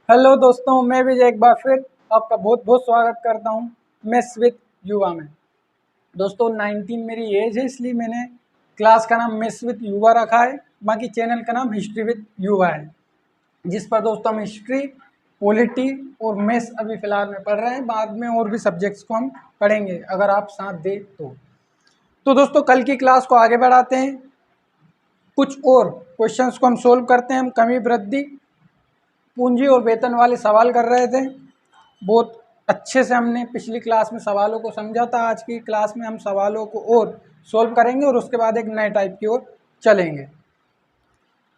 Hello दोस्तों, मैं विजय एक बार फिर आपका बहुत बहुत स्वागत करता हूं मेस विद युवा में। दोस्तों 19 मेरी एज है, इसलिए मैंने क्लास का नाम मेस विद युवा रखा है। बाकी चैनल का नाम हिस्ट्री विद युवा है, जिस पर दोस्तों हम हिस्ट्री, पॉलिटी और मेस अभी फ़िलहाल में पढ़ रहे हैं। बाद में और भी सब्जेक्ट्स को हम पढ़ेंगे अगर आप साथ दें तो दोस्तों कल की क्लास को आगे बढ़ाते हैं। कुछ और क्वेश्चंस को हम सोल्व करते हैं। हम कमी, वृद्धि, पूंजी और वेतन वाले सवाल कर रहे थे। बहुत अच्छे से हमने पिछली क्लास में सवालों को समझा था। आज की क्लास में हम सवालों को और सोल्व करेंगे और उसके बाद एक नए टाइप की ओर चलेंगे।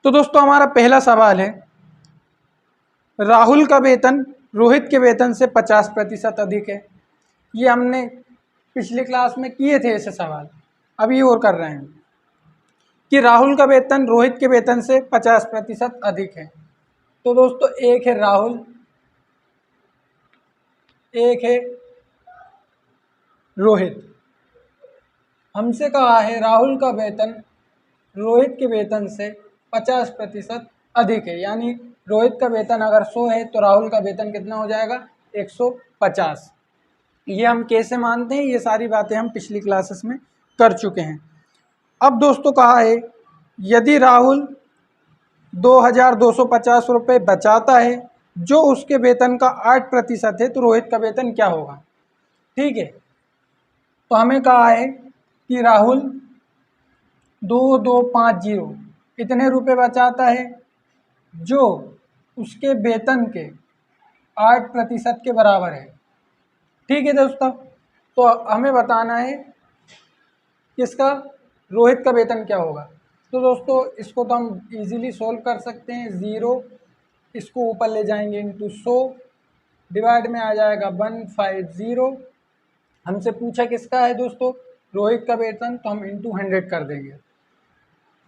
तो दोस्तों हमारा पहला सवाल है, राहुल का वेतन रोहित के वेतन से 50% अधिक है। ये हमने पिछली क्लास में किए थे ऐसे सवाल, अभी और कर रहे हैं कि राहुल का वेतन रोहित के वेतन से 50% अधिक है। तो दोस्तों एक है राहुल, एक है रोहित। हमसे कहा है राहुल का वेतन रोहित के वेतन से 50% अधिक है, यानी रोहित का वेतन अगर 100 है तो राहुल का वेतन कितना हो जाएगा, 150। ये हम कैसे मानते हैं, ये सारी बातें हम पिछली क्लासेस में कर चुके हैं। अब दोस्तों कहा है, यदि राहुल 2250 रुपये बचाता है जो उसके वेतन का 8% है, तो रोहित का वेतन क्या होगा। ठीक है, तो हमें कहा है कि राहुल 2250 इतने रुपए बचाता है जो उसके वेतन के 8% के बराबर है। ठीक है दोस्तों, तो हमें बताना है किसका, रोहित का वेतन क्या होगा। तो दोस्तों इसको तो हम इजीली सोल्व कर सकते हैं। 0 इसको ऊपर ले जाएंगे इंटू 100, डिवाइड में आ जाएगा 150। हमसे पूछा किसका है दोस्तों, रोहित का वेतन, तो हम इंटू 100 कर देंगे।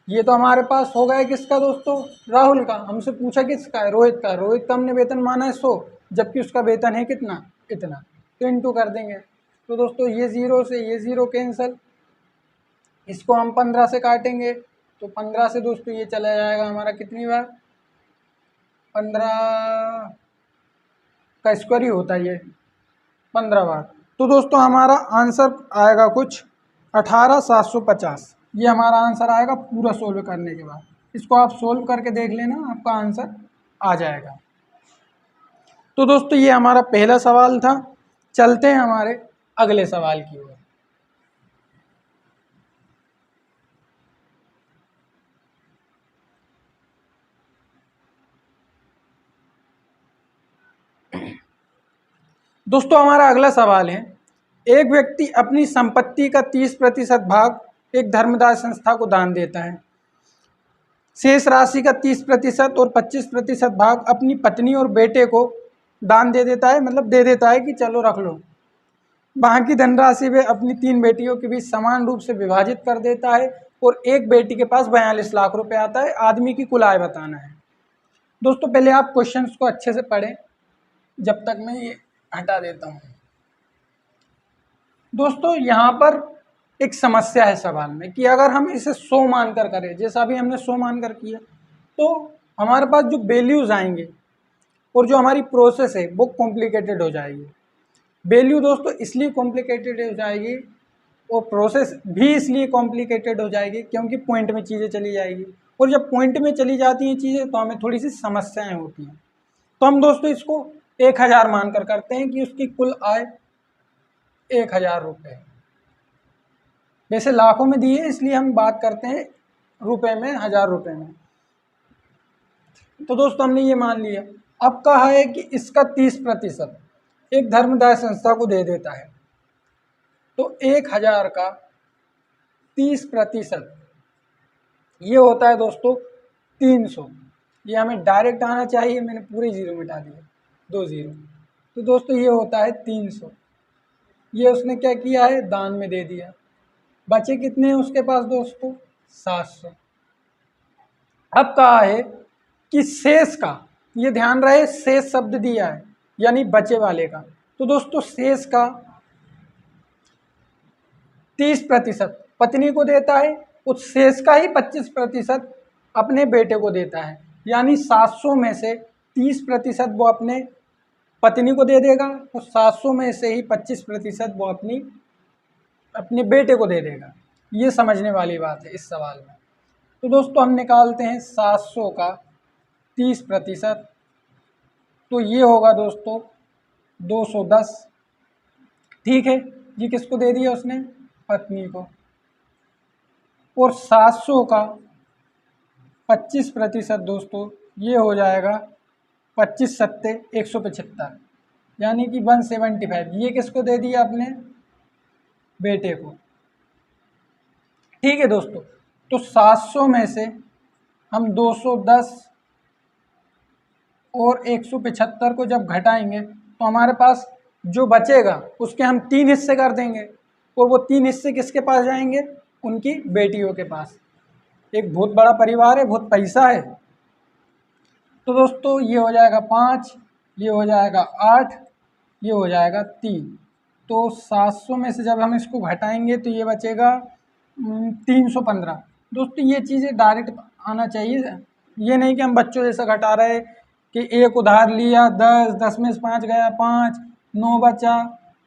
ये तो हमारे पास हो गया किसका दोस्तों, राहुल का। हमसे पूछा किसका है, रोहित का। रोहित का हमने वेतन माना है 100, जबकि उसका वेतन है कितना, इतना, तो इंटू कर देंगे। तो दोस्तों ये 0 से ये 0 कैंसिल, इसको हम 15 से काटेंगे तो 15 से दोस्तों ये चला जाएगा हमारा कितनी बार, 15 का स्क्वायर ही होता है ये, 15 बार। तो दोस्तों हमारा आंसर आएगा कुछ 18750। ये हमारा आंसर आएगा पूरा सोल्व करने के बाद। इसको आप सोल्व करके देख लेना, आपका आंसर आ जाएगा। तो दोस्तों ये हमारा पहला सवाल था। चलते हैं हमारे अगले सवाल की ओर। दोस्तों हमारा अगला सवाल है, एक व्यक्ति अपनी संपत्ति का 30% भाग एक धर्मदाय संस्था को दान देता है। शेष राशि का 30% और 25% भाग अपनी पत्नी और बेटे को दान दे देता है, मतलब दे देता है कि चलो रख लो। बाकी धनराशि वे अपनी 3 बेटियों के बीच समान रूप से विभाजित कर देता है और एक बेटी के पास 42 लाख रुपए आता है। आदमी की कुल आय बताना है। दोस्तों पहले आप क्वेश्चंस को अच्छे से पढ़ें, जब तक मैं ये हटा देता हूँ। दोस्तों यहाँ पर एक समस्या है सवाल में कि अगर हम इसे 100 मानकर करें, जैसा अभी हमने 100 मानकर किया, तो हमारे पास जो वैल्यूज़ आएंगे और जो हमारी प्रोसेस है वो कॉम्प्लिकेटेड हो जाएगी। वैल्यू दोस्तों इसलिए कॉम्प्लिकेटेड हो जाएगी और प्रोसेस भी इसलिए कॉम्प्लिकेटेड हो जाएगी क्योंकि पॉइंट में चीज़ें चली जाएगी, और जब पॉइंट में चली जाती हैं चीज़ें तो हमें थोड़ी सी समस्याएं होती हैं। तो हम दोस्तों इसको 1000 मानकर करते हैं कि उसकी कुल आय 1000 रुपये। वैसे लाखों में दी है इसलिए हम बात करते हैं रुपए में, 1000 रुपये में। तो दोस्तों हमने ये मान लिया। अब कहा है कि इसका 30% एक धर्मदाय संस्था को दे देता है, तो 1000 का 30% ये होता है दोस्तों 300। ये हमें डायरेक्ट आना चाहिए, मैंने पूरे 0 मिटा दिए, 2 0। तो दोस्तों ये होता है 300। ये उसने क्या किया है, दान में दे दिया। बचे कितने हैं उसके पास दोस्तों, 700। अब कहा है कि शेष का, ये ध्यान रहे शेष शब्द दिया है यानी बचे वाले का। तो दोस्तों शेष का 30% पत्नी को देता है, उस शेष का ही 25% अपने बेटे को देता है, यानी 700 में से 30% वो अपने पत्नी को दे देगा और 700 में से ही 25% वो अपने बेटे को दे देगा। ये समझने वाली बात है इस सवाल में। तो दोस्तों हम निकालते हैं 700 का 30%, तो ये होगा दोस्तों 210। ठीक है, ये किसको दे दिया उसने? पत्नी को। और 700 का 25% दोस्तों ये हो जाएगा 25 सत्ते 175, यानी कि 175। ये किसको दे दिया? अपने बेटे को। ठीक है दोस्तों, तो 700 में से हम 210 और 175 को जब घटाएंगे तो हमारे पास जो बचेगा उसके हम 3 हिस्से कर देंगे, और वो 3 हिस्से किसके पास जाएंगे? उनकी बेटियों के पास। एक बहुत बड़ा परिवार है, बहुत पैसा है। तो दोस्तों ये हो जाएगा 5, ये हो जाएगा 8, ये हो जाएगा 3। तो 700 में से जब हम इसको घटाएंगे तो ये बचेगा 315। दोस्तों ये चीज़ें डायरेक्ट आना चाहिए, ये नहीं कि हम बच्चों जैसा घटा रहे कि एक उधार लिया 10, 10 में से 5 गया 5, 9 बचा,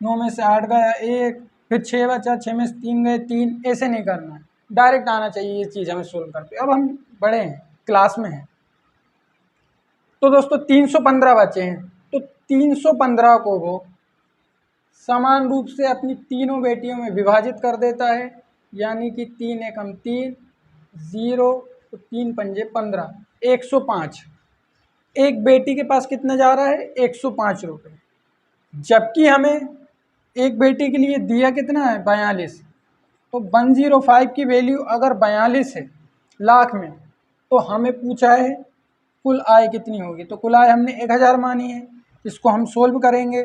9 में से 8 गया 1, फिर 6 बचा, 6 में से 3 गए 3। ऐसे नहीं करना है, डायरेक्ट आना चाहिए ये चीज़ हमें सोल्व करके। अब हम बड़े हैं, क्लास में हैं। तो दोस्तों 315 बचे हैं, तो 315 को वो समान रूप से अपनी तीनों बेटियों में विभाजित कर देता है, यानी कि 3 एकम 3, 0, तो 3 पंजे 15, 105। एक बेटी के पास कितना जा रहा है? 105 रुपये। जबकि हमें एक बेटी के लिए दिया कितना है? 42। तो 105 की वैल्यू अगर 42 है लाख में, तो हमें पूछा है कुल आय कितनी होगी। तो कुल आय हमने 1000 मानी है। इसको हम सोल्व करेंगे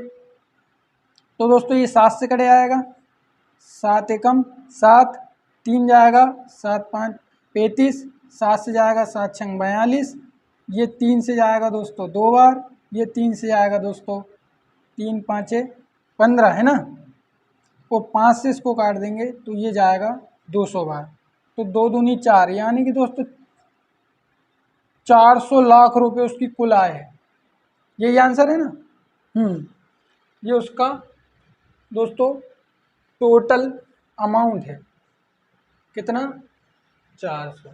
तो दोस्तों ये 7 से कटे आएगा, 7 एकम 7, 3 जाएगा 7 5 35, 7 से जाएगा 7 छंग 42, ये 3 से जाएगा दोस्तों 2 बार, ये 3 से जाएगा दोस्तों 3 5 15 है ना, और 5 से इसको काट देंगे तो ये जाएगा 200 बार। तो 2 दूनी 4, यानी कि दोस्तों 400 लाख रुपए उसकी कुल आय है। यही आंसर है ना? ये उसका दोस्तों टोटल अमाउंट है। कितना? 400।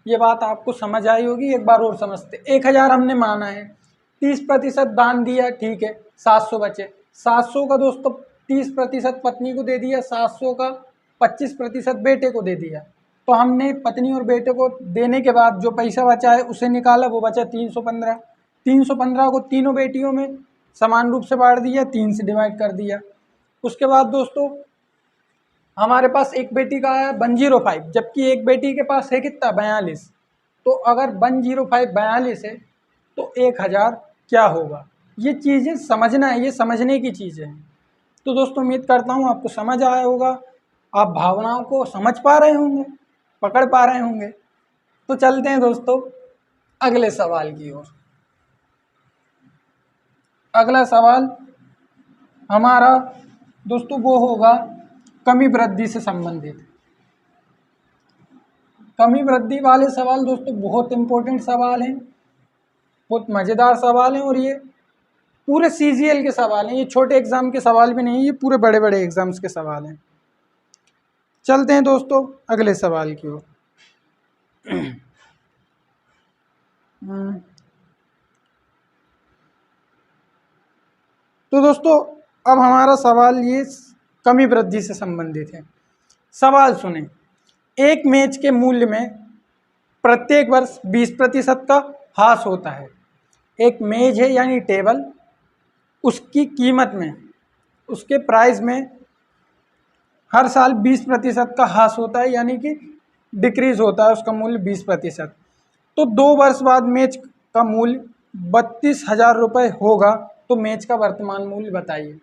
ये बात आपको समझ आई होगी। एक बार और समझते। 1000 हमने माना है, 30% दान दिया, ठीक है, 700 बचे। 700 का दोस्तों 30% पत्नी को दे दिया, 700 का 25% बेटे को दे दिया। तो हमने पत्नी और बेटे को देने के बाद जो पैसा बचा है उसे निकाला, वो बचा 315। 315 को तीनों बेटियों में समान रूप से बांट दिया, 3 से डिवाइड कर दिया। उसके बाद दोस्तों हमारे पास एक बेटी का है 105, जबकि एक बेटी के पास है कितना? 42। तो अगर 105 42 है तो 1000 क्या होगा? ये चीज़ें समझना है, ये समझने की चीज़ें हैं। तो दोस्तों उम्मीद करता हूँ आपको समझ आया होगा, आप भावनाओं को समझ पा रहे होंगे, पकड़ पा रहे होंगे। तो चलते हैं दोस्तों अगले सवाल की ओर। अगला सवाल हमारा दोस्तों वो होगा कमी वृद्धि से संबंधित। कमी वृद्धि वाले सवाल दोस्तों बहुत इंपॉर्टेंट सवाल हैं, बहुत मज़ेदार सवाल हैं, और ये पूरे CGL के सवाल हैं। ये छोटे एग्जाम के सवाल भी नहीं, ये पूरे बड़े बड़े एग्जाम्स के सवाल हैं। चलते हैं दोस्तों अगले सवाल की ओर। तो दोस्तों अब हमारा सवाल ये कमी वृद्धि से संबंधित है। सवाल सुने। एक मेज के मूल्य में प्रत्येक वर्ष 20% का ह्रास होता है। एक मेज है यानी टेबल, उसकी कीमत में, उसके प्राइस में हर साल 20% का ह्रास होता है, यानी कि डिक्रीज होता है उसका मूल्य 20%। तो 2 वर्ष बाद मेज का मूल्य 32,000 रुपये होगा, तो मेज का वर्तमान मूल्य बताइए।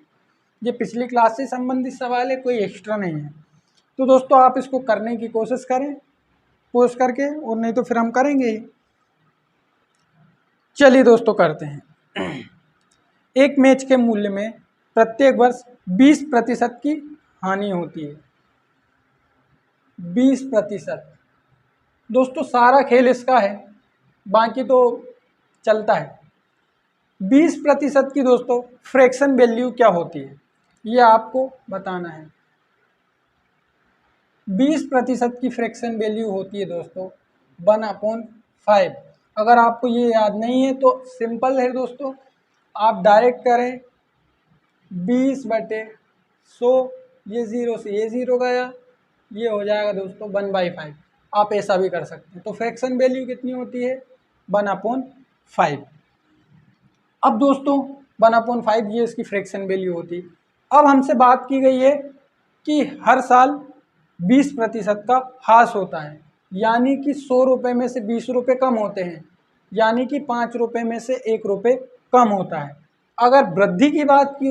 ये पिछली क्लास से संबंधित सवाल है, कोई एक्स्ट्रा नहीं है। तो दोस्तों आप इसको करने की कोशिश करें पोस्ट करके, और नहीं तो फिर हम करेंगे ही। चलिए दोस्तों करते हैं। एक मेज के मूल्य में प्रत्येक वर्ष 20% की हानि होती है। 20%। दोस्तों सारा खेल इसका है, बाकी तो चलता है। 20% की दोस्तों फ्रैक्शन वैल्यू क्या होती है, ये आपको बताना है। 20% की फ्रैक्शन वैल्यू होती है दोस्तों 1/5। अगर आपको ये याद नहीं है तो सिंपल है दोस्तों, आप डायरेक्ट करें 20/100, ये 0 से ये 0 गया, ये हो जाएगा दोस्तों 1/5। आप ऐसा भी कर सकते हैं। तो फ्रैक्शन वैल्यू कितनी होती है 1/5। अब दोस्तों 1/5 ये इसकी फ्रैक्शन वैल्यू होती है। अब हमसे बात की गई है कि हर साल 20% का ह्रास होता है, यानी कि 100 रुपये में से 20 रुपये कम होते हैं, यानी कि 5 रुपये में से 1 रुपये कम होता है। अगर वृद्धि की बात की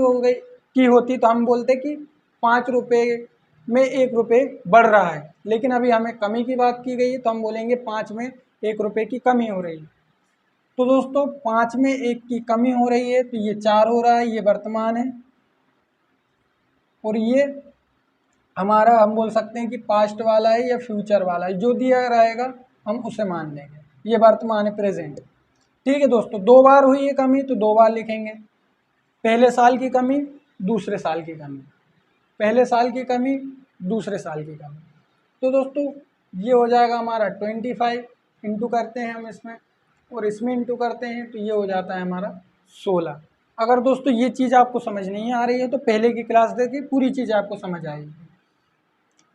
होती तो हम बोलते कि 5 रुपये में 1 रुपये बढ़ रहा है, लेकिन अभी हमें कमी की बात की गई है तो हम बोलेंगे 5 में 1 रुपये की कमी हो रही है। तो दोस्तों 5 में 1 की कमी हो रही है, तो ये 4 हो रहा है, ये वर्तमान है, और ये हमारा हम बोल सकते हैं कि पास्ट वाला है या फ्यूचर वाला है, जो दिया रहेगा हम उसे मान लेंगे। ये वर्तमान है, प्रेजेंट। ठीक है दोस्तों, 2 बार हुई है कमी तो 2 बार लिखेंगे। पहले साल की कमी, दूसरे साल की कमी, पहले साल की कमी, दूसरे साल की कमी। तो दोस्तों ये हो जाएगा हमारा 25, इंटू करते हैं हम इसमें, और इसमें इंटू करते हैं तो ये हो जाता है हमारा 16। अगर दोस्तों ये चीज़ आपको समझ नहीं आ रही है तो पहले की क्लास देखिए, पूरी चीज़ आपको समझ आएगी।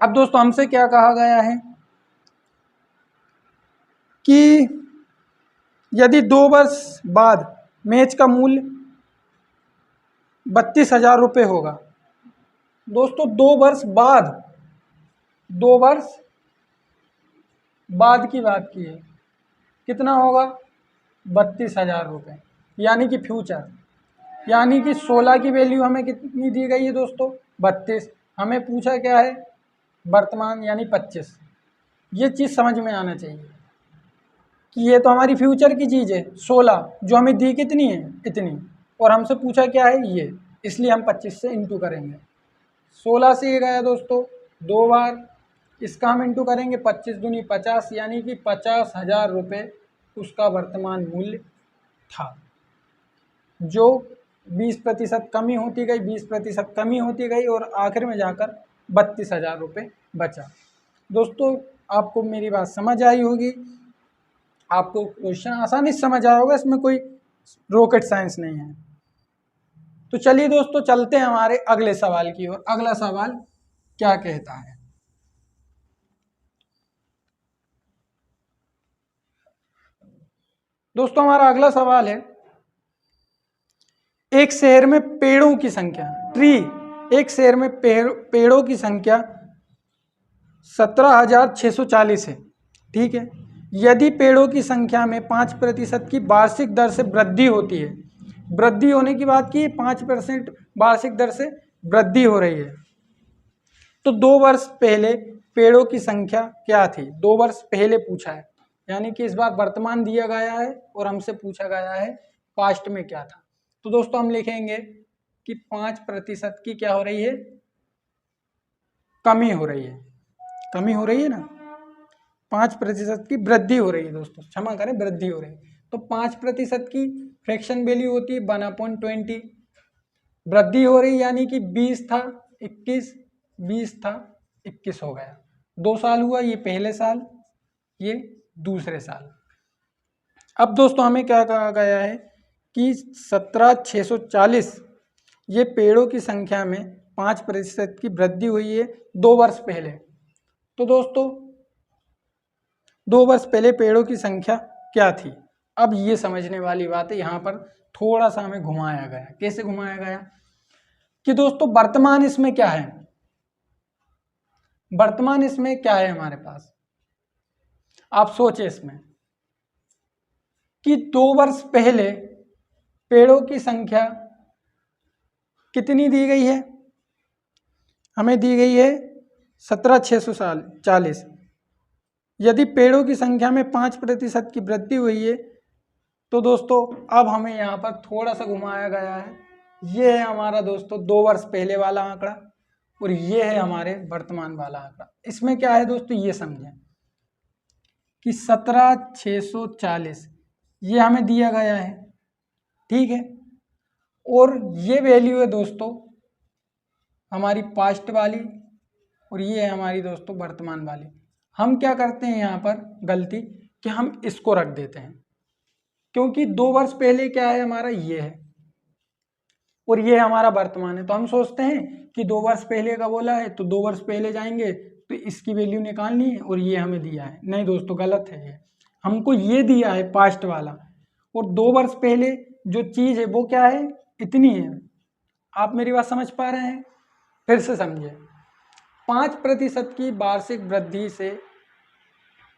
अब दोस्तों हमसे क्या कहा गया है कि यदि 2 वर्ष बाद मैच का मूल्य 32,000 रुपये होगा। दोस्तों 2 वर्ष बाद, 2 वर्ष बाद की बात की है, कितना होगा 32,000 रुपये, यानी कि फ्यूचर, यानी कि 16 की वैल्यू हमें कितनी दी गई है दोस्तों 32, हमें पूछा क्या है वर्तमान यानी 25। ये चीज़ समझ में आना चाहिए कि ये तो हमारी फ्यूचर की चीज़ है 16, जो हमें दी कितनी है इतनी, और हमसे पूछा क्या है ये, इसलिए हम 25 से इंटू करेंगे। 16 से ये गया दोस्तों 2 बार, इसका हम इंटू करेंगे 25 दूनी 50, यानी कि 50,000 रुपये उसका वर्तमान मूल्य था। जो 20% कमी होती गई, 20% कमी होती गई, और आखिर में जाकर 32,000 रुपये बचा। दोस्तों आपको मेरी बात समझ आई होगी, आपको क्वेश्चन आसानी से समझ आया होगा, इसमें कोई रॉकेट साइंस नहीं है। तो चलिए दोस्तों चलते हैं हमारे अगले सवाल की ओर। अगला सवाल क्या कहता है, दोस्तों हमारा अगला सवाल है, एक शहर में पेड़ों की संख्या, एक शहर में पेड़ों की संख्या 17,640 है। ठीक है, यदि पेड़ों की संख्या में 5% की वार्षिक दर से वृद्धि होती है, वृद्धि होने की बात की 5% वार्षिक दर से वृद्धि हो रही है, तो 2 वर्ष पहले पेड़ों की संख्या क्या थी। 2 वर्ष पहले पूछा है, यानी कि इस बार वर्तमान दिया गया है और हमसे पूछा गया है पास्ट में क्या था। तो दोस्तों हम लिखेंगे कि 5% की क्या हो रही है, कमी हो रही है, कमी हो रही है ना, 5% की वृद्धि हो रही है दोस्तों, क्षमा करें वृद्धि हो रही है। तो 5% की फ्रैक्शन वैल्यू होती है 1/20, वृद्धि हो रही यानी कि 20 था 21, 20 था 21 हो गया, 2 साल हुआ, ये पहले साल, ये दूसरे साल। अब दोस्तों हमें क्या कहा गया है कि 17,640 ये पेड़ों की संख्या में 5% की वृद्धि हुई है 2 वर्ष पहले। तो दोस्तों 2 वर्ष पहले पेड़ों की संख्या क्या थी। अब ये समझने वाली बात है, यहाँ पर थोड़ा सा हमें घुमाया गया। कैसे घुमाया गया कि दोस्तों वर्तमान इसमें क्या है, वर्तमान इसमें क्या है हमारे पास, आप सोचे इसमें कि 2 वर्ष पहले पेड़ों की संख्या कितनी दी गई है, हमें दी गई है 17,640। यदि पेड़ों की संख्या में 5% की वृद्धि हुई है, तो दोस्तों अब हमें यहाँ पर थोड़ा सा घुमाया गया है। ये है हमारा दोस्तों 2 वर्ष पहले वाला आंकड़ा, और ये है हमारे वर्तमान वाला आंकड़ा। इसमें क्या है दोस्तों, ये समझें कि 17,640 ये हमें दिया गया है, ठीक है। और ये वैल्यू है दोस्तों हमारी पास्ट वाली, और ये है हमारी दोस्तों वर्तमान वाली। हम क्या करते हैं यहाँ पर गलती कि हम इसको रख देते हैं, क्योंकि 2 वर्ष पहले क्या है हमारा ये है और ये हमारा वर्तमान है। तो हम सोचते हैं कि 2 वर्ष पहले का बोला है तो 2 वर्ष पहले जाएंगे तो इसकी वैल्यू निकालनी है और ये हमें दिया है। नहीं दोस्तों, गलत है। ये हमको ये दिया है पास्ट वाला, और 2 वर्ष पहले जो चीज़ है वो क्या है, इतनी है। आप मेरी बात समझ पा रहे हैं? फिर से समझे। 5% की वार्षिक वृद्धि से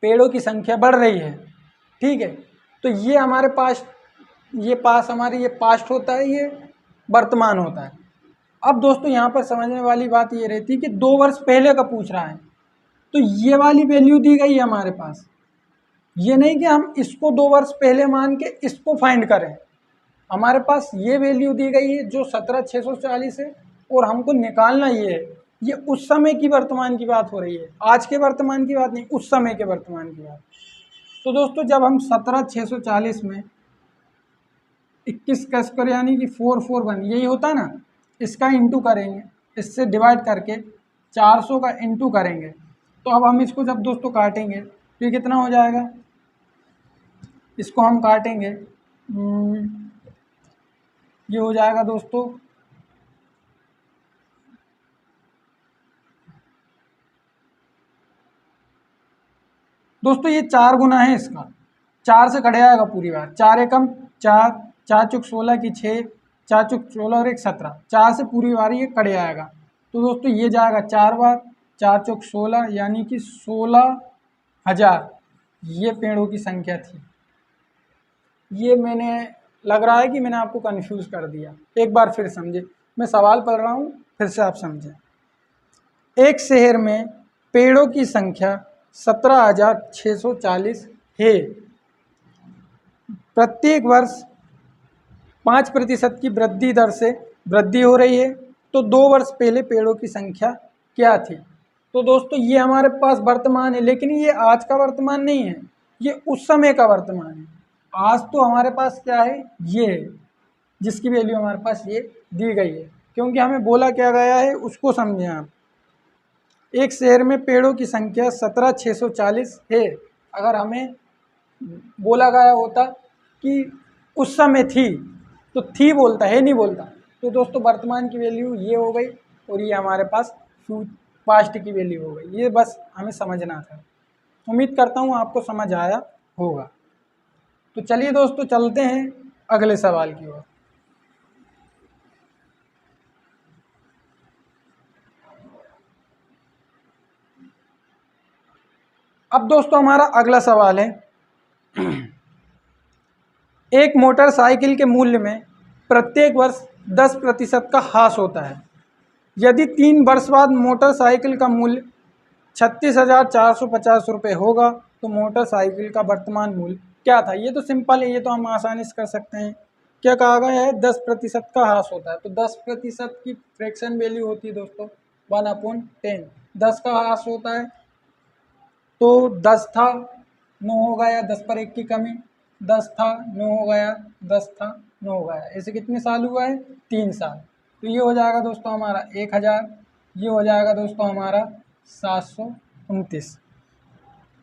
पेड़ों की संख्या बढ़ रही है, ठीक है। तो ये हमारे पास हमारे ये पास्ट होता है, ये वर्तमान होता है। अब दोस्तों यहाँ पर समझने वाली बात ये रहती है कि 2 वर्ष पहले का पूछ रहा है, तो ये वाली वैल्यू दी गई है हमारे पास। ये नहीं कि हम इसको 2 वर्ष पहले मान के इसको फाइंड करें। हमारे पास ये वैल्यू दी गई है जो 17,640 है, और हमको निकालना ये है। ये उस समय की वर्तमान की बात हो रही है, आज के वर्तमान की बात नहीं, उस समय के वर्तमान की बात। तो दोस्तों जब हम 17,640 में 21 कस कर यानी कि 441 यही होता ना, इसका इंटू करेंगे, इससे डिवाइड करके 400 का इंटू करेंगे। तो अब हम इसको जब दोस्तों काटेंगे तो ये कितना हो जाएगा, इसको हम काटेंगे, ये हो जाएगा दोस्तों ये 4 गुना है इसका, 4 से कट जाएगा पूरी बार। 4 एकम 4, 4 चुक 16 की 6, 4 चुक 16 और 1 17, 4 से पूरी बार ये कट जाएगा। तो दोस्तों ये जाएगा 4 बार, 4 चुक 16 यानी कि 16,000 ये पेड़ों की संख्या थी। ये मैंने लग रहा है कि मैंने आपको कंफ्यूज कर दिया, एक बार फिर समझे। मैं सवाल पढ़ रहा हूँ, फिर से आप समझें। एक शहर में पेड़ों की संख्या 17,640 है। प्रत्येक वर्ष 5% की वृद्धि दर से वृद्धि हो रही है। तो 2 वर्ष पहले पेड़ों की संख्या क्या थी? तो दोस्तों ये हमारे पास वर्तमान है, लेकिन ये आज का वर्तमान नहीं है, ये उस समय का वर्तमान है। आज तो हमारे पास क्या है, ये है, जिसकी वैल्यू हमारे पास ये दी गई है, क्योंकि हमें बोला क्या गया है उसको समझें आप। एक शहर में पेड़ों की संख्या 17,640 है। अगर हमें बोला गया होता कि उस समय थी, तो थी बोलता है, नहीं बोलता। तो दोस्तों वर्तमान की वैल्यू ये हो गई, और ये हमारे पास पास्ट की वैल्यू हो गई। ये बस हमें समझना था। उम्मीद करता हूँ आपको समझ आया होगा। तो चलिए दोस्तों चलते हैं अगले सवाल की ओर। अब दोस्तों हमारा अगला सवाल है, एक मोटरसाइकिल के मूल्य में प्रत्येक वर्ष 10% का ह्रास होता है। यदि 3 वर्ष बाद मोटरसाइकिल का मूल्य 36,450 रुपये होगा तो मोटरसाइकिल का वर्तमान मूल्य क्या था? ये तो सिंपल है, ये तो हम आसानी से कर सकते हैं। क्या कहा गया है? 10% का ह्रास होता है। तो 10% की फ्रैक्शन वैल्यू होती है दोस्तों 1/10। 10 का ह्रास होता है, तो 10 था 9 हो गया, 10 पर 1 की कमी, 10 था 9 हो गया, 10 था 9 हो गया। ऐसे कितने साल हुआ है? 3 साल। तो ये हो जाएगा दोस्तों हमारा 1,000, ये हो जाएगा दोस्तों हमारा 729।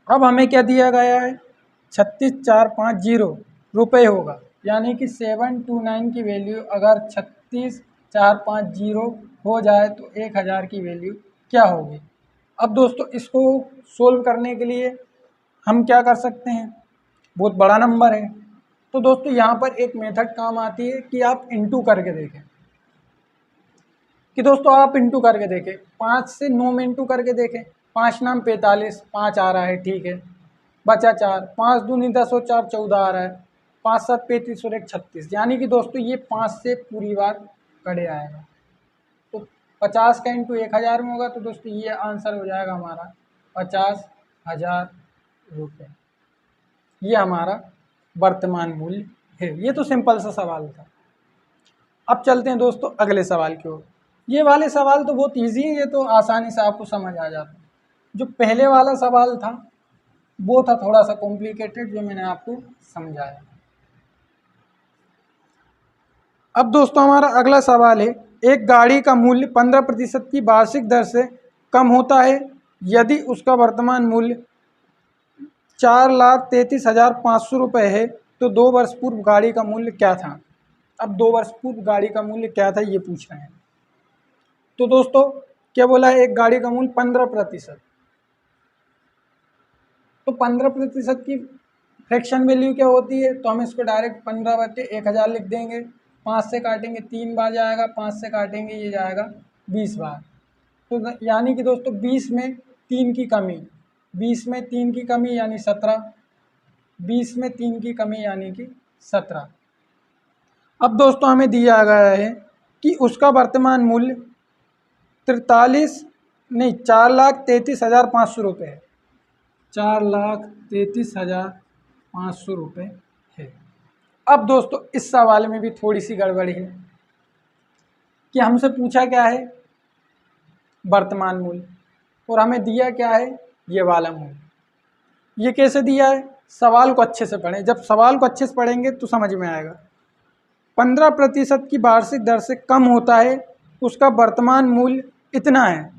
अब हमें क्या दिया गया है? 36,450 रुपये होगा, यानी कि 729 की वैल्यू अगर 36,450 हो जाए तो 1,000 की वैल्यू क्या होगी? अब दोस्तों इसको सोल्व करने के लिए हम क्या कर सकते हैं? बहुत बड़ा नंबर है, तो दोस्तों यहाँ पर एक मेथड काम आती है कि आप इंटू करके देखें, कि दोस्तों आप इंटू करके देखें। 5 से 9 में इंटू करके देखें। 5 नाम 45, 5 आ रहा है, ठीक है, बचा 4, 5 दूनी 10 और 4 14 आ रहा है, 5 7 35 और 1 36, यानी कि दोस्तों ये 5 से पूरी बार कड़े आएगा। तो 50 का इंटू 1,000 में होगा, तो दोस्तों ये आंसर हो जाएगा हमारा 50,000 रुपये। ये हमारा वर्तमान मूल्य है। ये तो सिंपल सा सवाल था। अब चलते हैं दोस्तों अगले सवाल की ओर। ये वाले सवाल तो बहुत इजी है, ये तो आसानी से आपको समझ आ जाता है। जो पहले वाला सवाल था वो था थोड़ा सा कॉम्प्लिकेटेड, जो मैंने आपको समझाया। अब दोस्तों हमारा अगला सवाल है, एक गाड़ी का मूल्य 15% की वार्षिक दर से कम होता है यदि उसका वर्तमान मूल्य 4,33,500 रुपये है तो 2 वर्ष पूर्व गाड़ी का मूल्य क्या था। अब 2 वर्ष पूर्व गाड़ी का मूल्य क्या था ये पूछ रहे हैं। तो दोस्तों क्या बोला है, एक गाड़ी का मूल्य 15%, तो 15% की फ्रैक्शन वैल्यू क्या होती है, तो हम इसको डायरेक्ट 15/1000 लिख देंगे। 5 से काटेंगे 3 बार जाएगा, 5 से काटेंगे ये जाएगा 20 बार। तो यानी कि दोस्तों 20 में 3 की कमी, 20 में 3 की कमी यानी 17, 20 में 3 की कमी यानी कि 17। अब दोस्तों हमें दिया गया है कि उसका वर्तमान मूल्य 4,33,500 रुपये है, 4,33,500 रुपये है। अब दोस्तों इस सवाल में भी थोड़ी सी गड़बड़ी है कि हमसे पूछा क्या है, वर्तमान मूल्य, और हमें दिया क्या है, ये वाला मूल्य। ये कैसे दिया है, सवाल को अच्छे से पढ़ें, जब सवाल को अच्छे से पढ़ेंगे तो समझ में आएगा। 15% की वार्षिक दर से कम होता है, उसका वर्तमान मूल्य इतना है।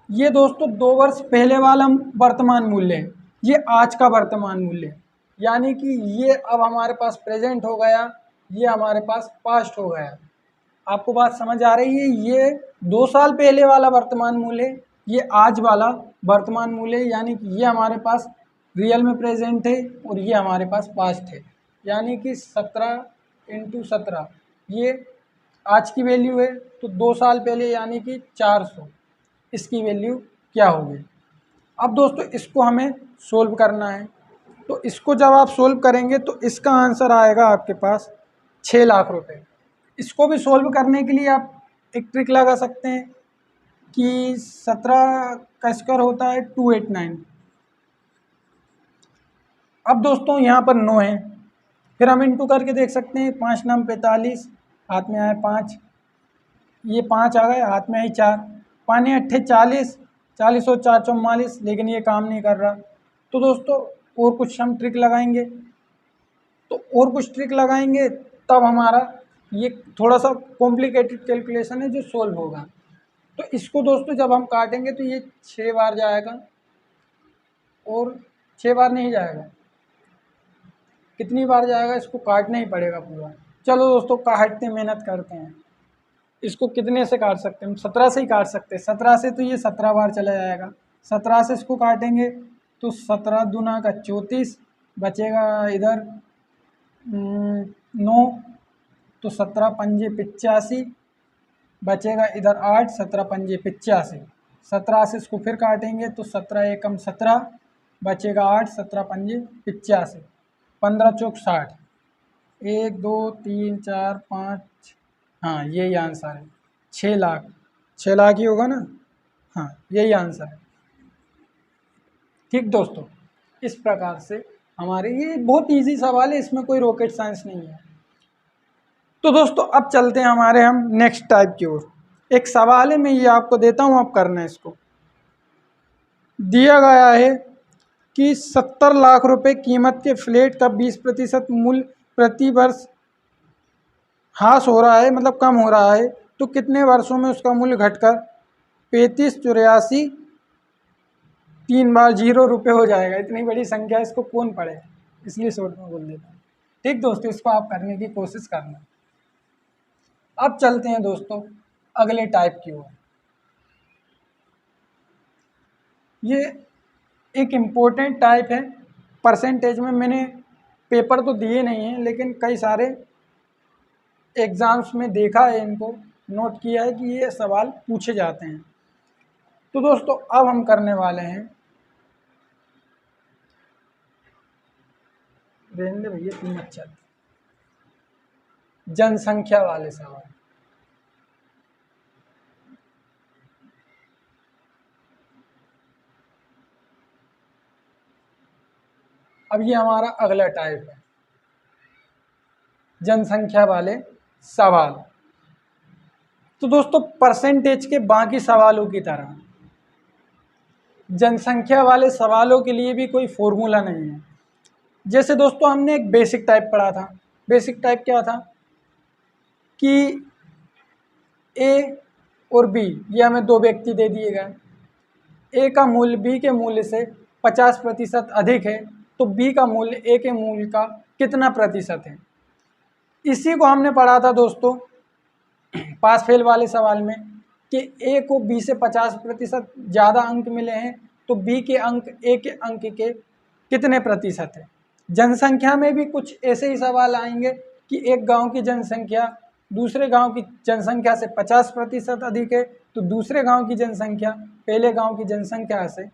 ये दोस्तों 2 वर्ष पहले वाला वर्तमान मूल्य है, ये आज का वर्तमान मूल्य है, यानी कि ये अब हमारे पास प्रेजेंट हो गया, ये हमारे पास पास्ट हो गया। आपको बात समझ आ रही है, ये 2 साल पहले वाला वर्तमान मूल्य है, ये आज वाला वर्तमान मूल्य है, यानी कि ये हमारे पास रियल में प्रेजेंट है और ये हमारे पास पास्ट है, यानी कि 17 × 17 ये आज की वैल्यू है, तो 2 साल पहले यानी कि 400, इसकी वैल्यू क्या होगी। अब दोस्तों इसको हमें सोल्व करना है, तो इसको जब आप सोल्व करेंगे तो इसका आंसर आएगा आपके पास 6 लाख रुपए। इसको भी सोल्व करने के लिए आप एक ट्रिक लगा सकते हैं कि 17 का स्क्वायर होता है 289। अब दोस्तों यहाँ पर 9 है, फिर हम इंटू करके देख सकते हैं, 5 9 45, हाथ में आए 5, ये 5 आ गए, हाथ में आई 4, 5 8 40, 40 और 4 44, लेकिन ये काम नहीं कर रहा। तो दोस्तों और कुछ हम ट्रिक लगाएंगे, तो और कुछ ट्रिक लगाएंगे तब हमारा ये थोड़ा सा कॉम्प्लिकेटेड कैलकुलेशन है जो सोल्व होगा। तो इसको दोस्तों जब हम काटेंगे तो ये 6 बार जाएगा, और 6 बार नहीं जाएगा, कितनी बार जाएगा, इसको काटना ही पड़ेगा पूरा। चलो दोस्तों काटते मेहनत करते हैं। इसको कितने से काट सकते हैं, हम 17 से ही काट सकते हैं। 17 से तो ये 17 बार चला जाएगा, 17 से इसको काटेंगे तो 17 दूना का 34, बचेगा इधर 9, तो 17 पंजे 85, बचेगा इधर 8, 17 पंजे 85, 17 से इसको फिर काटेंगे तो 17 एकम 17, बचेगा 8, 17 पंजे 85, 15 चौक 60, 1 2 3 4 5, हाँ यही आंसर है, 6 लाख, 6 लाख ही होगा ना, हाँ यही आंसर है। ठीक दोस्तों, इस प्रकार से हमारे ये बहुत इजी सवाल है, इसमें कोई रॉकेट साइंस नहीं है। तो दोस्तों अब चलते हैं हमारे हम नेक्स्ट टाइप की ओर। एक सवाल है, मैं ये आपको देता हूँ, आप करना है। इसको दिया गया है कि 70 लाख रुपए कीमत के फ्लैट का 20% मूल्य प्रति वर्ष ह्रास हो रहा है, मतलब कम हो रहा है, तो कितने वर्षों में उसका मूल्य घटकर 35 84 3 बार 0 रुपये हो जाएगा। इतनी बड़ी संख्या इसको कौन पढ़े, इसलिए शॉर्ट में बोल देता हूँ। ठीक दोस्तों, इसको आप करने की कोशिश करना। अब चलते हैं दोस्तों अगले टाइप की ओर। ये एक इम्पोर्टेंट टाइप है, परसेंटेज में मैंने पेपर तो दिए नहीं हैं, लेकिन कई सारे एग्ज़ाम्स में देखा है, इनको नोट किया है कि ये सवाल पूछे जाते हैं। तो दोस्तों अब हम करने वाले हैं, रहने भैया तुम अच्छा, जनसंख्या वाले सवाल। अब ये हमारा अगला टाइप है, जनसंख्या वाले सवाल। तो दोस्तों परसेंटेज के बाकी सवालों की तरह जनसंख्या वाले सवालों के लिए भी कोई फॉर्मूला नहीं है। जैसे दोस्तों हमने एक बेसिक टाइप पढ़ा था, बेसिक टाइप क्या था, कि ए और बी, ये हमें दो व्यक्ति दे दिए गए, ए का मूल्य बी के मूल्य से 50% अधिक है, तो बी का मूल्य ए के मूल्य का कितना प्रतिशत है। इसी को हमने पढ़ा था दोस्तों पास फेल वाले सवाल में कि ए को बी से 50% ज़्यादा अंक मिले हैं, तो बी के अंक ए के अंक के कितने प्रतिशत है। जनसंख्या में भी कुछ ऐसे ही सवाल आएंगे कि एक गांव की जनसंख्या दूसरे गांव की जनसंख्या से 50% अधिक है, तो दूसरे गांव की जनसंख्या पहले गांव की जनसंख्या से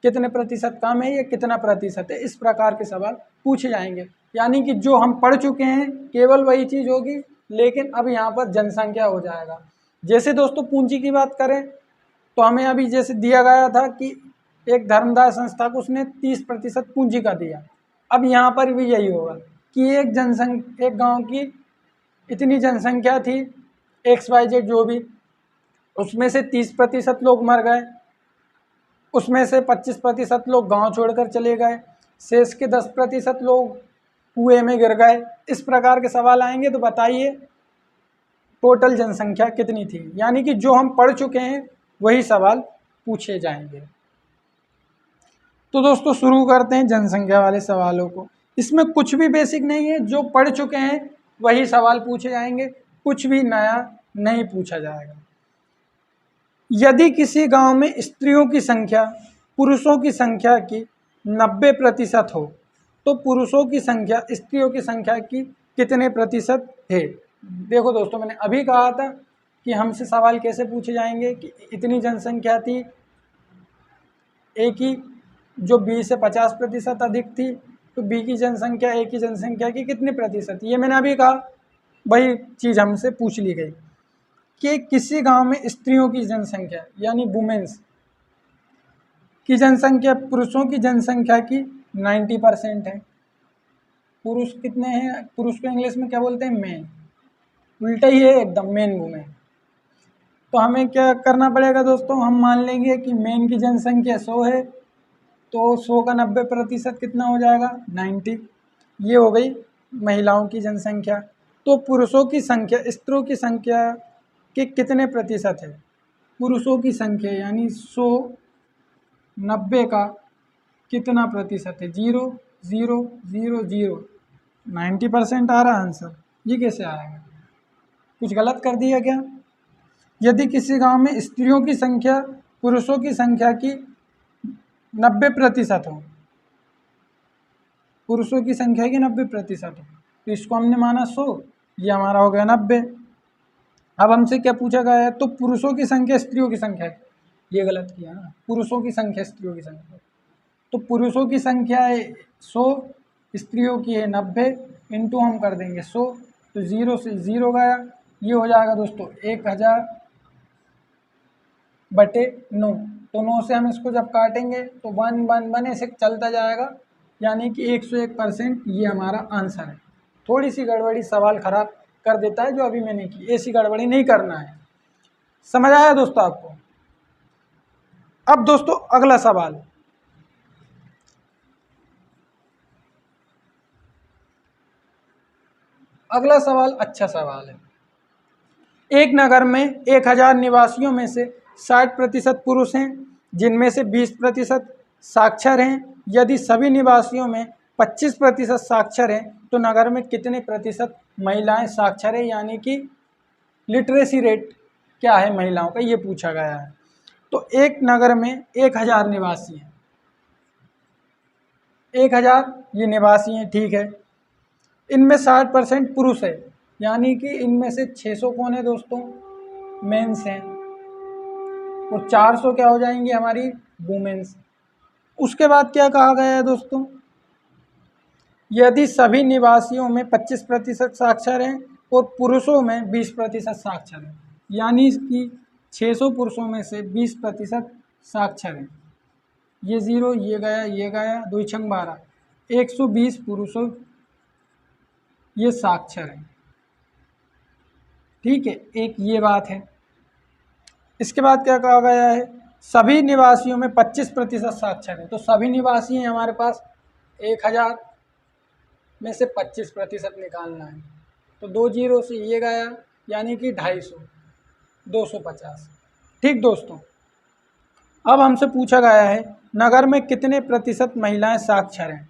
कितने प्रतिशत कम है, या कितना प्रतिशत है। इस प्रकार के सवाल पूछे जाएंगे। यानी कि जो हम पढ़ चुके हैं केवल वही चीज़ होगी, लेकिन अब यहाँ पर जनसंख्या हो जाएगा। जैसे दोस्तों पूंजी की बात करें तो हमें अभी जैसे दिया गया था कि एक धर्मदाय संस्था को उसने 30% पूंजी का दिया। अब यहाँ पर भी यही होगा कि एक गांव की इतनी जनसंख्या थी XYZ जो भी, उसमें से 30% लोग मर गए, उसमें से 25% लोग गांव छोड़कर चले गए, शेष के 10% लोग कुएं में गिर गए। इस प्रकार के सवाल आएंगे तो बताइए टोटल जनसंख्या कितनी थी। यानी कि जो हम पढ़ चुके हैं वही सवाल पूछे जाएंगे। तो दोस्तों शुरू करते हैं जनसंख्या वाले सवालों को। इसमें कुछ भी बेसिक नहीं है, जो पढ़ चुके हैं वही सवाल पूछे जाएंगे, कुछ भी नया नहीं पूछा जाएगा। यदि किसी गांव में स्त्रियों की संख्या पुरुषों की संख्या की 90% हो, तो पुरुषों की संख्या स्त्रियों की संख्या की कितने प्रतिशत है। देखो दोस्तों मैंने अभी कहा था कि हमसे सवाल कैसे पूछे जाएंगे कि इतनी जनसंख्या थी ए की जो बी से 50% अधिक थी, तो बी की जनसंख्या ए की जनसंख्या की कितने प्रतिशत। ये मैंने अभी कहा, वही चीज़ हमसे पूछ ली गई कि किसी गांव में स्त्रियों की जनसंख्या यानी वुमेन्स की जनसंख्या पुरुषों की जनसंख्या की 90% है। पुरुष कितने हैं, पुरुष को इंग्लिश में क्या बोलते हैं, मेन, उल्टा ही है एकदम, मेन वुमेन। तो हमें क्या करना पड़ेगा दोस्तों, हम मान लेंगे कि मेन की जनसंख्या 100 है, तो 100 का 90% कितना हो जाएगा, 90। ये हो गई महिलाओं की जनसंख्या। तो पुरुषों की संख्या स्त्रियों की संख्या के कितने प्रतिशत है, पुरुषों की संख्या यानी 100 90 का कितना प्रतिशत है, 0 0 0 0, 90% आ रहा आंसर। ये कैसे आएगा, कुछ गलत कर दिया क्या। यदि किसी गांव में स्त्रियों की संख्या पुरुषों की संख्या की 90% हो, पुरुषों की संख्या की 90% हो, तो इसको हमने माना 100, ये हमारा हो गया 90। अब हमसे क्या पूछा गया है, तो पुरुषों की संख्या स्त्रियों की संख्या, ये गलत किया ना, पुरुषों की संख्या स्त्रियों की संख्या, तो पुरुषों की संख्या है 100, स्त्रियों की है 90, इंटू हम कर देंगे 100, तो 0 से 0 गया, ये हो जाएगा दोस्तों 1000 बटे 9। तो 9 से हम इसको जब काटेंगे तो 1 1 1 ऐसे चलता जाएगा, यानी कि 101% ये हमारा आंसर है। थोड़ी सी गड़बड़ी सवाल खराब कर देता है जो अभी मैंने की, ऐसी गड़बड़ी नहीं करना है। समझ आया दोस्तों आपको। अब दोस्तों अगला सवाल, अगला सवाल अच्छा सवाल है। एक नगर में 1000 निवासियों में से 60% पुरुष हैं, जिनमें से 20% साक्षर हैं। यदि सभी निवासियों में 25% साक्षर हैं, तो नगर में कितने प्रतिशत महिलाएं साक्षर हैं, यानी कि लिटरेसी रेट क्या है महिलाओं का, ये पूछा गया है। तो एक नगर में 1000 निवासी हैं, 1000 ये निवासी हैं, ठीक है। इनमें 60% पुरुष है, यानी कि इनमें से 600 कौन है दोस्तों, मेंस हैं, और 400 क्या हो जाएंगी हमारी वुमेन्स। उसके बाद क्या कहा गया है दोस्तों, यदि सभी निवासियों में 25% साक्षर हैं और पुरुषों में 20% साक्षर हैं, यानी कि 600 पुरुषों में से 20% साक्षर हैं। ये 0 ये गया 2 छंग 12, 120 पुरुषों ये साक्षर हैं, ठीक है, एक ये बात है। इसके बाद क्या कहा गया है, सभी निवासियों में 25% साक्षर है, तो सभी निवासी हैं हमारे पास 1000 में से 25% निकालना है, तो 2 0 से ये गया यानी कि 250, 250। ठीक दोस्तों, अब हमसे पूछा गया है नगर में कितने प्रतिशत महिलाएं साक्षर हैं।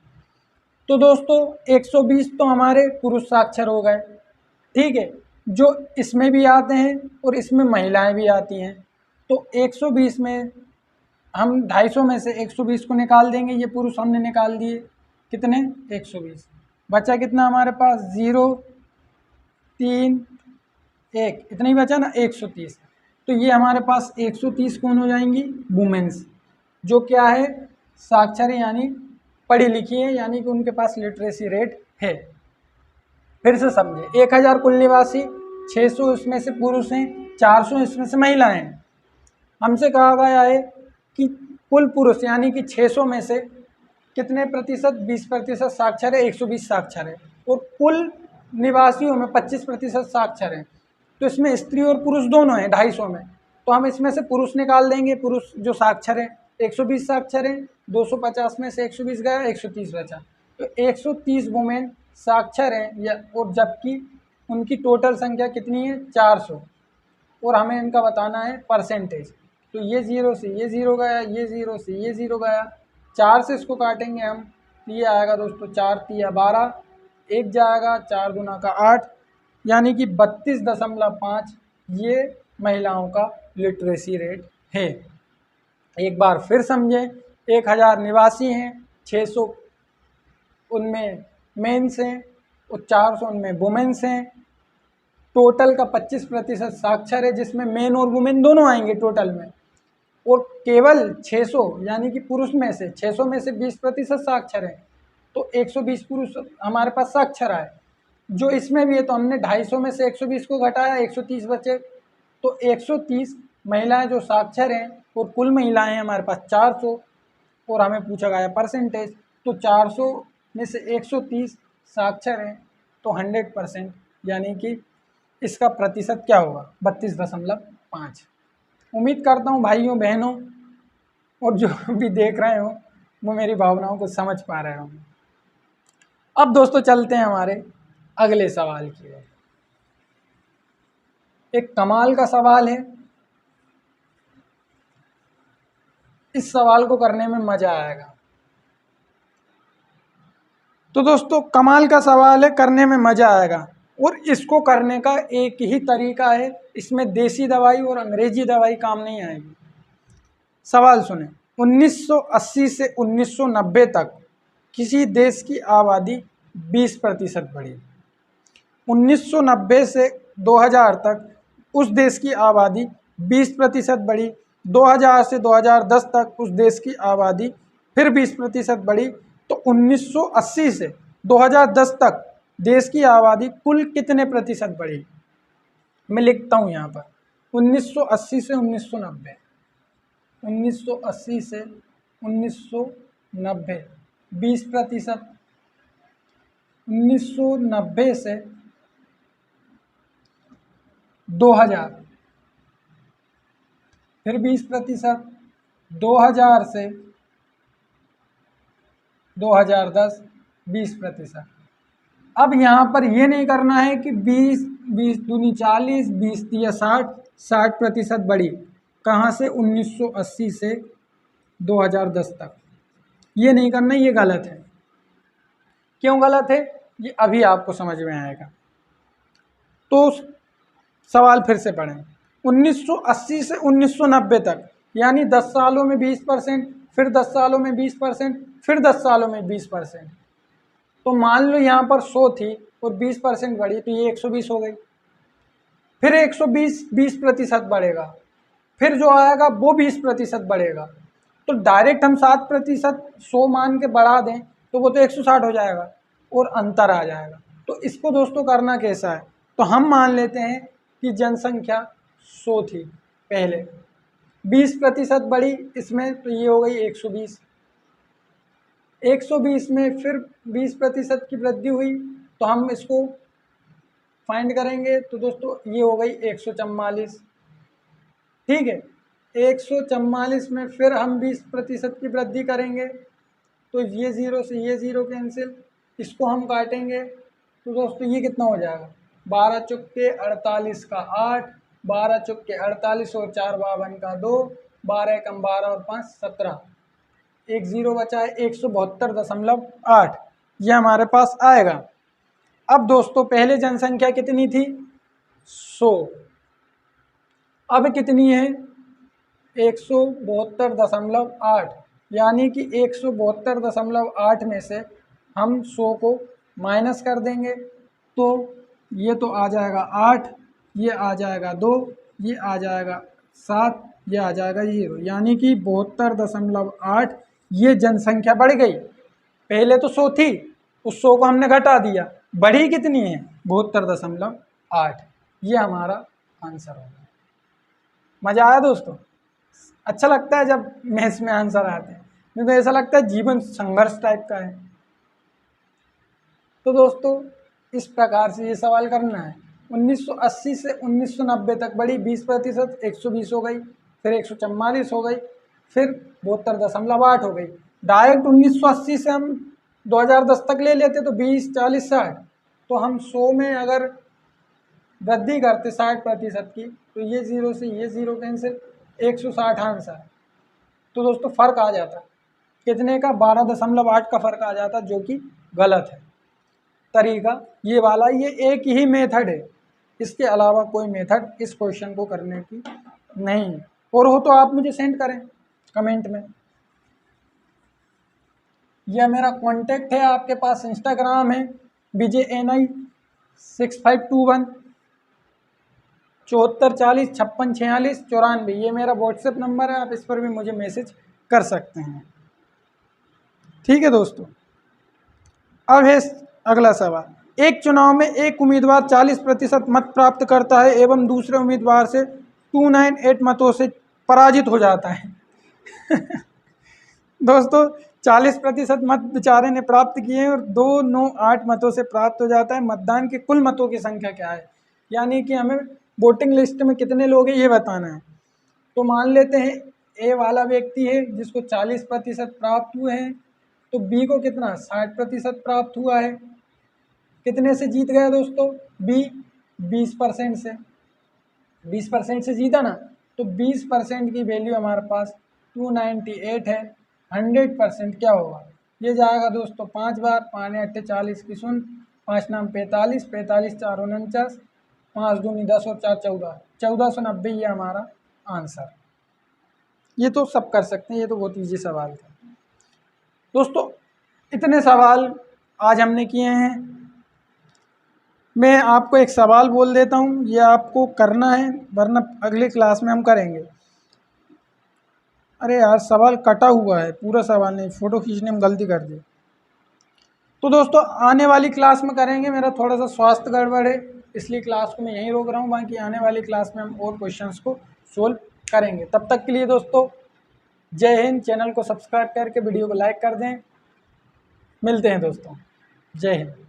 तो दोस्तों 120 तो हमारे पुरुष साक्षर हो गए, ठीक है, जो इसमें भी आते हैं और इसमें महिलाएं भी आती हैं। तो 120 में हम 250 में से 120 को निकाल देंगे, ये पुरुष हमने निकाल दिए, कितने 120, बचा कितना हमारे पास 0 3 1, इतना ही बचा ना 130। तो ये हमारे पास 130 कौन हो जाएंगी, वुमेन्स, जो क्या है साक्षर है, यानी पढ़ी लिखी है, यानी कि उनके पास लिटरेसी रेट है। फिर से समझे, 1000 कुल निवासी, 600 इसमें से पुरुष हैं, 400 इसमें से महिलाएं हैं। हमसे कहा गया है कि कुल पुरुष यानी कि 600 में से कितने प्रतिशत, 20% साक्षर है, 120 साक्षर है, और कुल निवासियों में 25% साक्षर है। तो इसमें स्त्री और पुरुष दोनों हैं 250 में, तो हम इसमें से पुरुष निकाल देंगे, पुरुष जो साक्षर है 120 साक्षर है, 250 में से 120 गया, 130 बचा। तो 130 वुमेन साक्षर हैं या, और जबकि उनकी टोटल संख्या कितनी है 400, और हमें इनका बताना है परसेंटेज। तो ये 0 से ये 0 गया, ये 0 से ये 0 गया, 4 से इसको काटेंगे हम, ये आएगा दोस्तों 4 तिया 12, 1 जाएगा, 4 गुना का 8, यानी कि 32.5 ये महिलाओं का लिटरेसी रेट है। एक बार फिर समझें, 1000 निवासी हैं, 600 उनमें मेंस हैं और 400 उनमें वुमेन्स हैं। टोटल का 25% साक्षर है, जिसमें मेन और वुमेन दोनों आएंगे टोटल में, और केवल 600 यानी कि पुरुष में से 600 में से 20% साक्षर है। तो 120 पुरुष हमारे पास साक्षर आए, जो इसमें भी है। तो हमने 250 में से 120 को घटाया, 130 बचे। तो 130 महिलाएं जो साक्षर हैं, और कुल महिलाएं हैं हमारे पास 400, और हमें पूछा गया परसेंटेज। तो 400 में से 130 साक्षर हैं, तो 100%, यानी कि इसका प्रतिशत क्या होगा 32.5। उम्मीद करता हूँ भाइयों बहनों और जो भी देख रहे हो वो मेरी भावनाओं को समझ पा रहे हो। अब दोस्तों चलते हैं हमारे अगले सवाल की ओर। एक कमाल का सवाल है, इस सवाल को करने में मजा आएगा। तो दोस्तों कमाल का सवाल है, करने में मजा आएगा, और इसको करने का एक ही तरीका है, इसमें देसी दवाई और अंग्रेजी दवाई काम नहीं आएगी। सवाल सुने, 1980 से 1990 तक किसी देश की आबादी 20% बढ़ी। 1990 से 2000 तक उस देश की आबादी 20% बढ़ी। 2000 से 2010 तक उस देश की आबादी फिर 20% बढ़ी। तो 1980 से 2010 तक देश की आबादी कुल कितने प्रतिशत बढ़ी। मैं लिखता हूँ यहाँ पर, 1980 से 1990, 1980 से 1990 20%, 1990 से 2000 फिर 20%, 2000 से 2010 20%। अब यहाँ पर ये नहीं करना है कि 20 20 दूनी 40, 20 तिया 60, 60% बढ़ी, कहाँ से 1980 से 2010 तक, ये नहीं करना, ये गलत है। क्यों गलत है ये अभी आपको समझ में आएगा। तो सवाल फिर से पढ़ें, 1980 से 1990 तक यानी 10 सालों में 20%, फिर 10 सालों में 20%, फिर 10 सालों में 20%। तो मान लो यहाँ पर 100 थी और 20% बढ़ी, तो ये 120 हो गई। फिर 120 20% बढ़ेगा, फिर जो आएगा वो 20% बढ़ेगा। तो डायरेक्ट हम 7% 100 मान के बढ़ा दें तो वो तो 160 हो जाएगा और अंतर आ जाएगा। तो इसको दोस्तों करना कैसा है, तो हम मान लेते हैं कि जनसंख्या 100 थी पहले, 20% बढ़ी इसमें, तो ये हो गई 120। 120 में फिर 20% की वृद्धि हुई, तो हम इसको फाइंड करेंगे, तो दोस्तों ये हो गई 144। ठीक है, 144 में फिर हम 20% की वृद्धि करेंगे, तो ये 0 से ये 0 कैंसिल, इसको हम काटेंगे, तो दोस्तों ये कितना हो जाएगा, 12 चुक्के 48 का 8, 12 चुक्के 48 और 4 52 का 2, 12 कम 12 और 5 17, एक जीरो बचा है, 172.8 ये हमारे पास आएगा। अब दोस्तों पहले जनसंख्या कितनी थी 100, अब कितनी है 172.8, यानी कि 172.8 में से हम 100 को माइनस कर देंगे तो ये तो आ जाएगा 8, ये आ जाएगा 2, ये आ जाएगा 7, ये आ जाएगा 0, यानी कि 72.8 ये जनसंख्या बढ़ गई। पहले तो 100 थी, उस 100 को हमने घटा दिया, बढ़ी कितनी है 72.8, ये हमारा आंसर होगा। मज़ा आया दोस्तों? अच्छा लगता है जब मैथ्स में आंसर आते हैं, नहीं तो ऐसा लगता है जीवन संघर्ष टाइप का है। तो दोस्तों इस प्रकार से ये सवाल करना है। 1980 से 1990 तक बढ़ी 20%, 120 हो गई, फिर 144 हो गई, फिर 72.8 हो गई। डायरेक्ट 1980 से हम 2010 तक ले लेते तो 20, 40, 60, तो हम 100 में अगर वृद्धि करते 60% की तो ये जीरो से ये जीरो कैंसिल, 160 आंसर। तो दोस्तों फ़र्क आ जाता कितने का 12.8 का फ़र्क आ जाता, जो कि गलत है तरीका ये वाला। ये एक ही मेथड है, इसके अलावा कोई मेथड इस क्वेश्चन को करने की नहीं है। और हो तो आप मुझे सेंड करें कमेंट में। यह मेरा कॉन्टेक्ट है, आपके पास इंस्टाग्राम है BJNI6521 7440 56 46 94, ये मेरा व्हाट्सएप नंबर है, आप इस पर भी मुझे मैसेज कर सकते हैं। ठीक है दोस्तों, अब है अगला सवाल। एक चुनाव में एक उम्मीदवार 40% मत प्राप्त करता है एवं दूसरे उम्मीदवार से 298 मतों से पराजित हो जाता है। दोस्तों 40% मत बेचारे ने प्राप्त किए हैं और 298 मतों से प्राप्त हो जाता है। मतदान के कुल मतों की संख्या क्या है, यानी कि हमें वोटिंग लिस्ट में कितने लोग हैं ये बताना है। तो मान लेते हैं ए वाला व्यक्ति है जिसको 40% प्राप्त हुए हैं, तो बी को कितना 60% प्राप्त हुआ है। कितने से जीत गया दोस्तों बी 20% से, 20% से जीता ना, तो 20% की वैल्यू हमारे पास 298 है। 100% क्या होगा, ये जाएगा दोस्तों 5 बार, 5 8 40 की 0, 5 नाम 45, 45 4 49, 5 दूनी 10 और 4 14, 1490 ये हमारा आंसर। ये तो सब कर सकते हैं, ये तो बहुत ईजी सवाल था दोस्तों। इतने सवाल आज हमने किए हैं। मैं आपको एक सवाल बोल देता हूँ, ये आपको करना है, वरना अगले क्लास में हम करेंगे। अरे यार सवाल कटा हुआ है, पूरा सवाल नहीं, फ़ोटो खींचने में गलती कर दी। तो दोस्तों आने वाली क्लास में करेंगे, मेरा थोड़ा सा स्वास्थ्य गड़बड़ है इसलिए क्लास को मैं यहीं रोक रहा हूँ। बाकी आने वाली क्लास में हम और क्वेश्चंस को सोल्व करेंगे। तब तक के लिए दोस्तों जय हिंद। चैनल को सब्सक्राइब करके वीडियो को लाइक कर दें। मिलते हैं दोस्तों, जय हिंद।